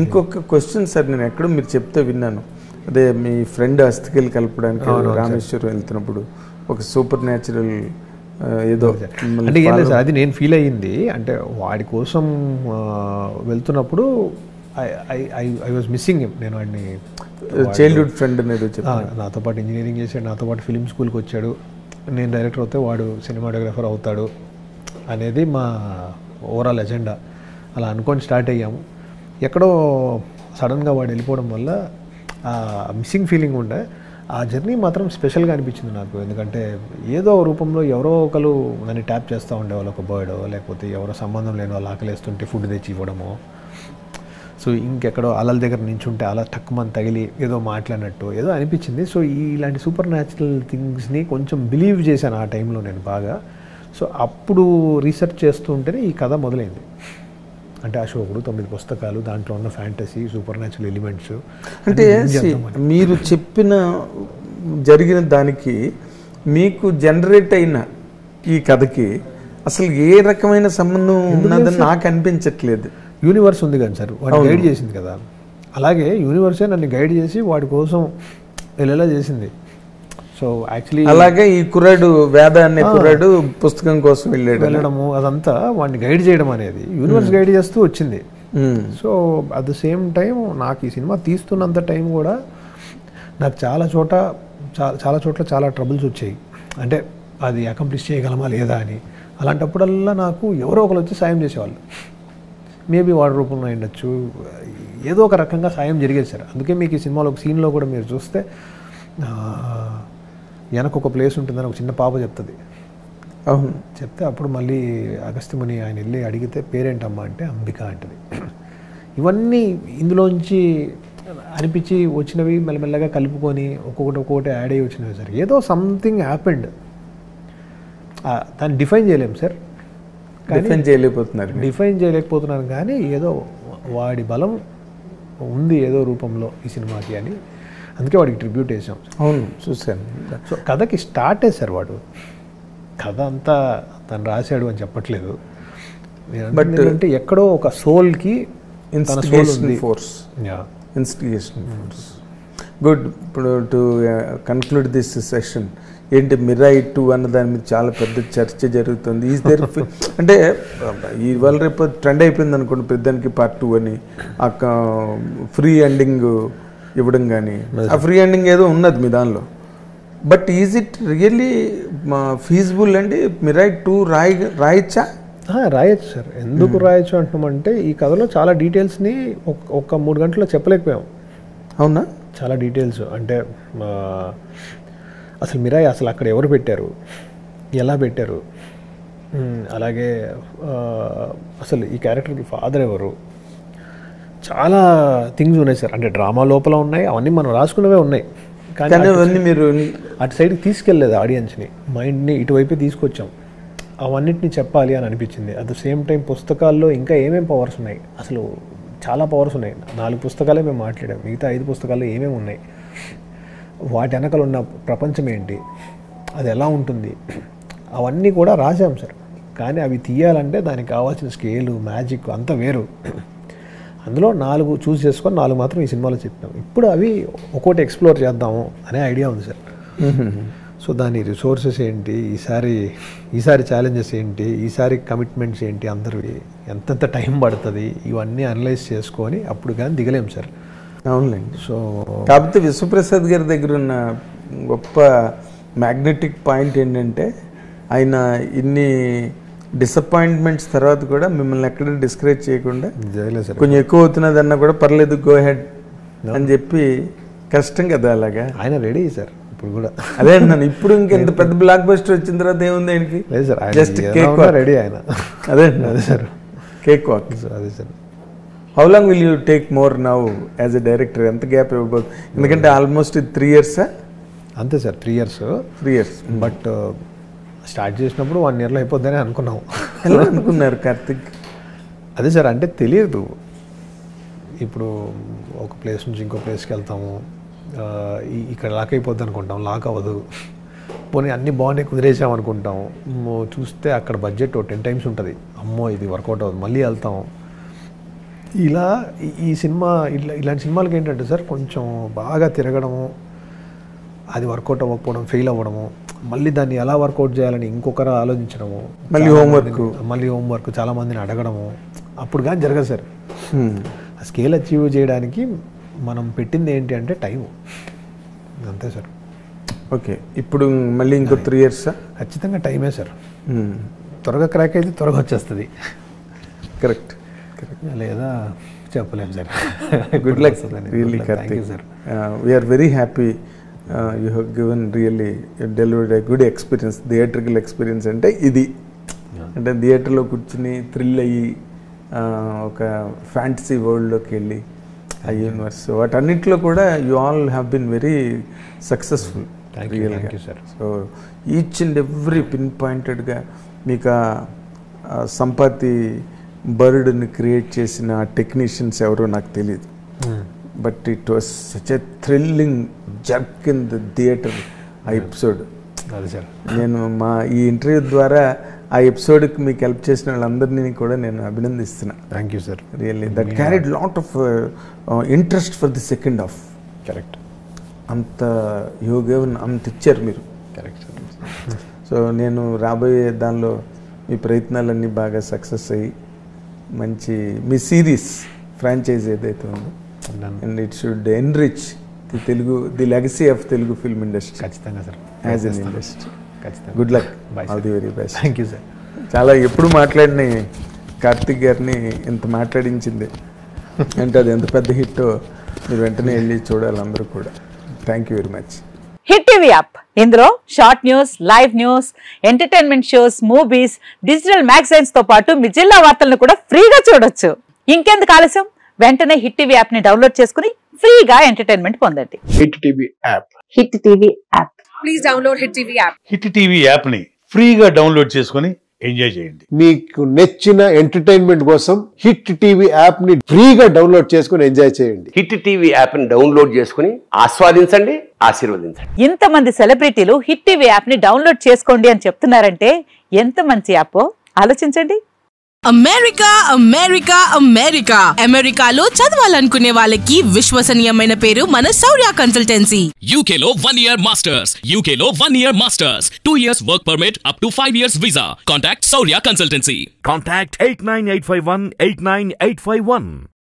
ఇంకొక question sir, నేను ఎక్కడో మీరు చెప్తే విన్నాను, అదే మీ ఫ్రెండ్ అస్థికలు కలపడానికి రామేశ్వరం వెళ్తున్నప్పుడు ఒక సూపర్ న్యాచురల్ ఏదో అంటే ఏం లేదు సార్, అది నేను ఫీల్ అయ్యింది. అంటే వాడి కోసం వెళ్తున్నప్పుడు ఐ వాజ్ మిస్సింగ్ హిమ్. నేను వాడిని చైల్డ్హుడ్ ఫ్రెండ్ అనేది నాతో పాటు ఇంజనీరింగ్ చేశాడు, నాతో పాటు ఫిలిం స్కూల్కి వచ్చాడు, నేను డైరెక్టర్ అవుతే వాడు సినిమాటోగ్రాఫర్ అవుతాడు అనేది మా ఓవరాల్ ఎజెండా. అలా అనుకొని స్టార్ట్ అయ్యాము. ఎక్కడో సడన్గా వాడు వెళ్ళిపోవడం వల్ల మిస్సింగ్ ఫీలింగ్ ఉండే. ఆ జర్నీ మాత్రం స్పెషల్గా అనిపించింది నాకు. ఎందుకంటే ఏదో రూపంలో ఎవరో ఒకరు నన్ను ట్యాప్ చేస్తూ ఉండేవాళ్ళు, ఒక బర్డో లేకపోతే ఎవరో సంబంధం లేని వాళ్ళు ఆకలిస్తుంటే ఫుడ్ తెచ్చి ఇవ్వడమో, సో ఇంకెక్కడో అలల దగ్గర నించుంటే అలా తక్కువని తగిలి ఏదో మాట్లాడినట్టు ఏదో అనిపించింది. సో ఇలాంటి సూపర్ న్యాచురల్ థింగ్స్ని కొంచెం బిలీవ్ చేశాను ఆ టైంలో నేను బాగా. సో అప్పుడు రీసెర్చ్ చేస్తూ ఉంటేనే ఈ కథ మొదలైంది. అంటే అశోకుడు 9 పుస్తకాలు, దాంట్లో ఉన్న ఫ్యాంటసీ సూపర్ న్యాచురల్ ఎలిమెంట్స్. అంటే మీరు చెప్పిన జరిగిన దానికి మీకు జనరేట్ అయిన ఈ కథకి అసలు ఏ రకమైన సంబంధం ఉన్నదని నాకు అనిపించట్లేదు. యూనివర్స్ ఉంది కానీ సార్, వాడు గైడ్ చేసింది కదా, అలాగే యూనివర్సే నన్ను గైడ్ చేసి వాడి కోసం వెళ్ళేలా చేసింది. సో యాక్చువల్లీ అలాగే ఈ కుర్రాడు వేద అనే కుర్రాడు పుస్తకం కోసం వెళ్ళడము అదంతా వాడిని గైడ్ చేయడం అనేది యూనివర్స్ గైడ్ చేస్తూ వచ్చింది. So at the same time నాకు ఈ సినిమా తీస్తున్నంత టైం కూడా నాకు చాలా చోట్ల చాలా ట్రబుల్స్ వచ్చాయి. అంటే అది అకంప్లిష్ చేయగలమా లేదా అని. అలాంటప్పుడల్లా నాకు ఎవరో ఒకరు వచ్చి సాయం చేసేవాళ్ళు. మేబీ వాడి రూపంలో ఉండొచ్చు, ఏదో ఒక రకంగా సాయం జరిగేది సార్. అందుకే మీకు ఈ సినిమాలో ఒక సీన్లో కూడా మీరు చూస్తే వెనక ఒక ప్లేస్ ఉంటుందని ఒక చిన్న పాప చెప్తుంది. అవును, చెప్తే అప్పుడు మళ్ళీ అగస్త్యముని ఆయన వెళ్ళి అడిగితే పేరేంటమ్మా అంటే అంబిక అంటది. ఇవన్నీ ఇందులోంచి అనిపించి వచ్చినవి, మెల్లమెల్లగా కలుపుకొని ఒక్కొక్కటి యాడ్ అయ్యి వచ్చినవి సార్. ఏదో సంథింగ్ హ్యాపెండ్. దాన్ని డిఫైన్ చేయలేము సార్, డిఫైన్ చేయలేకపోతున్నాను కానీ ఏదో వాడి బలం ఉంది ఏదో రూపంలో ఈ సినిమాకి అని, అందుకే వాడికి ట్రిబ్యూట్ వేసాం. అవును, చూశాను. సో కథకి స్టార్ట్ చేశారు వాడు. కథ అంతా తను రాశాడు అని చెప్పట్లేదు, బట్ అంటే ఎక్కడో ఒక సోల్కి ఇన్స్టిగేషన్ ఫోర్స్. గుడ్. ఇప్పుడు టు కన్క్లూడ్ దిస్ సెషన్, ఏంటి మిరాయి 2 అన్న దాని మీద చాలా పెద్ద చర్చ జరుగుతుంది. ఈజ్ దేర్ అంటే ఇవాళ రేపు ట్రెండ్ అయిపోయింది అనుకోండి పెద్దానికి పార్ట్ 2 అని, ఆ ఫ్రీ ఎండింగ్ ఇవ్వడం కానీ, ఆ ఫ్రీ ఎండింగ్ ఏదో ఉన్నది మీ దానిలో. But is it really feasible అండి మిరాయి 2 రాయచ్చా? రాయొచ్చు సార్. ఎందుకు రాయొచ్చు అంటున్నామంటే ఈ కథలో చాలా డీటెయిల్స్ని ఒక 3 గంటల్లో చెప్పలేకపోయాం. అవునా? చాలా డీటెయిల్స్. అంటే అసలు మిరాయి అసలు అక్కడ ఎవరు పెట్టారు, ఎలా పెట్టారు, అలాగే అసలు ఈ క్యారెక్టర్కి ఫాదర్ ఎవరు, చాలా థింగ్స్ ఉన్నాయి సార్. అంటే డ్రామా లోపల ఉన్నాయి, అవన్నీ మనం రాసుకున్నవే ఉన్నాయి, కానీ అవన్నీ మీరు అటు సైడ్కి తీసుకెళ్ళలేదు ఆడియన్స్ని, మైండ్ని ఇటువైపే తీసుకొచ్చాం. అవన్నిటిని చెప్పాలి అని అనిపించింది. అట్ ద సేమ్ టైం పుస్తకాల్లో ఇంకా ఏమేమి పవర్స్ ఉన్నాయి, అసలు చాలా పవర్స్ ఉన్నాయి. 4 పుస్తకాలే మేము మాట్లాడాం, మిగతా 5 పుస్తకాల్లో ఏమేమి ఉన్నాయి, వాటి వెనకాల ఉన్న ప్రపంచం ఏంటి, అది ఎలా ఉంటుంది, అవన్నీ కూడా రాసాం సార్. కానీ అవి తీయాలంటే దానికి కావాల్సిన స్కేలు, మ్యాజిక్ అంతా వేరు. అందులో 4 చూస్ చేసుకొని 4 మాత్రం ఈ సినిమాలో చెప్పాం. ఇప్పుడు అవి ఒక్కోటి ఎక్స్ప్లోర్ చేద్దాము అనే ఐడియా ఉంది సార్. సో దాని రిసోర్సెస్ ఏంటి, ఈసారి ఛాలెంజెస్ ఏంటి, ఈసారి కమిట్మెంట్స్ ఏంటి, అందరివి ఎంతెంత టైం పడుతుంది, ఇవన్నీ అనలైజ్ చేసుకొని అప్పుడు కానీ దిగలేం సార్. అవునులేండి. సో కాకపోతే విశ్వప్రసాద్ గారి దగ్గర ఉన్న గొప్ప మ్యాగ్నెటిక్ పాయింట్ ఏంటంటే ఆయన ఇన్ని డిసప్పాయింట్మెంట్స్ తర్వాత కూడా మిమ్మల్ని ఎక్కడ డిస్కరేజ్ చేయకుండా, కొంచెం ఎక్కువ అవుతున్నదన్నా కూడా పర్లేదు గో హెడ్ అని చెప్పి, కష్టం కదా అలాగా. ఆయన రెడీ సార్ ఇప్పుడు కూడా. అదే అంటున్నాను, ఇప్పుడు ఇంకెంత పెద్ద బ్లాక్ బస్టర్ వచ్చిన తర్వాత ఏముంది ఆయనకి, జస్ట్ కేక్ రెడీ ఆయన. అదే అదే సార్, కేక్ వాక్. అదే sir. How long will you take more now as a director? ఎంత గ్యాప్ ఇవ్వబోదు? ఎందుకంటే ఆల్మోస్ట్ 3 years. అంతే సార్, 3 years. బట్ స్టార్ట్ చేసినప్పుడు 1 yearలో అయిపోద్దని అనుకున్నాము. ఎలా అనుకున్నారు కార్తిక్? అదే సార్, అంటే తెలియదు. ఇప్పుడు ఒక ప్లేస్ నుంచి ఇంకో ప్లేస్కి వెళ్తాము, ఇక్కడ లాక్ అయిపోద్ది అనుకుంటాం, లాక్ అవ్వదు. పోనీ అన్నీ బాగున్నాయి కుదిరేసాం అనుకుంటాం, చూస్తే అక్కడ బడ్జెట్ 10 times ఉంటుంది. అమ్మో ఇది వర్కౌట్ అవ్వదు, మళ్ళీ వెళ్తాం. ఇలా ఈ సినిమా ఇలాంటి సినిమాలకి ఏంటంటే సార్ కొంచెం బాగా తిరగడము, అది వర్కౌట్ అవ్వకపోవడం, ఫెయిల్ అవ్వడము, మళ్ళీ దాన్ని ఎలా వర్కౌట్ చేయాలని ఇంకొకరు ఆలోచించడము, మళ్ళీ హోంవర్క్ చాలామందిని అడగడము, అప్పుడు కానీ జరగదు సార్. ఆ స్కేల్ అచీవ్ చేయడానికి మనం పెట్టింది ఏంటి అంటే టైము, అంతే సార్. ఓకే, ఇప్పుడు మళ్ళీ ఇంకో 3 years ఖచ్చితంగా టైమే సార్. త్వరగా క్రాక్ అయితే త్వరగా వచ్చేస్తుంది. కరెక్ట్, లేదా చెప్పలేము sir. Good luck really Karthik sir. We are very happy. You have given really delivered a good experience, theatrical experience అంటే ఇది. అంటే థియేటర్లో కూర్చుని థ్రిల్ అయ్యి ఒక ఫ్యాంటసీ వరల్డ్లోకి వెళ్ళి ఆ యూనివర్స్ వాటన్నిటిలో కూడా you all have been very successful రియల్గా. So each and every pin పాయింటెడ్గా మీకు సంపత్తి బర్డ్ని క్రియేట్ చేసిన టెక్నీషియన్స్ ఎవరో నాకు తెలియదు, but it was such a thrilling jerk in the theatre ఆ ఎపిసోడ్. నేను ఈ ఇంటర్వ్యూ ద్వారా ఆ ఎపిసోడ్కి మీకు హెల్ప్ చేసిన వాళ్ళందరినీ కూడా నేను అభినందిస్తున్నా. Thank you sir. Really that carried lot of interest for the second half. Correct, అంత యోగం అంత ఇచ్చారు మీరు. Correct sir. సో నేను రాబోయే దానిలో మీ ప్రయత్నాలన్నీ బాగా సక్సెస్ అయ్యి మంచి మీ సిరీస్ ఫ్రాంచైజ్ ఏదైతే ఉందో and it should enrich the legacy of Telugu film industry. ఖచ్చితంగా సార్, యాజ్ ఎన్ ఇండస్ట్రీ. ఖచ్చితంగా. Good luck, all the very best. Thank you sir. చాలా ఎప్పుడు మాట్లాడిన కార్తిక్ గారిని ఇంత మాట్లాడించింది అంటే అది ఎంత పెద్ద హిట్ మీరు వెంటనే వెళ్ళి చూడాలి అందరూ కూడా. Thank you very much. Hit TV app, ఇందులో short news, live news, entertainment shows, movies, digital magazines తో పాటు మీ జిల్లా వార్తలను కూడా ఫ్రీగా చూడొచ్చు. ఇంకెందుకు ఆలస్యం, వెంటనే హిట్ టీవీ యాప్ ని డౌన్లోడ్ చేసుకుని ఫ్రీగా ఎంటర్టైన్మెంట్ పొందండి. Hit TV app. Hit TV app. Please download hit TV app. Hit TV app ని ఫ్రీగా డౌన్లోడ్ చేసుకుని ఎంజాయ్ చేయండి. మీకు నచ్చిన ఎంటర్టైన్మెంట్ కోసం హిట్ టీవీ యాప్ ని ఫ్రీగా డౌన్లోడ్ చేసుకుని ఎంజాయ్ చేయండి. హిట్ టీవీ యాప్ ని డౌన్లోడ్ చేసుకుని ఆస్వాదించండి, ఆశీర్వదించండి. ఇంతమంది సెలబ్రిటీలు హిట్ టీవీ యాప్ ని డౌన్లోడ్ చేసుకోండి అని చెప్తున్నారంటే ఎంత మంచి యాప్ ఆలోచించండి. అమెరికా అమెరికా అమెరికా అమెరికాలో చదవాలనుకునే వాళ్ళకి విశ్వసనీయమైన పేరు మన శౌర్య కన్సల్టెన్సీ. UK లో 1 year masters, UK లో 1 year masters, 2 years work permit up to 5 years visa. Contact Saurya Consultancy. Contact 89851 89851.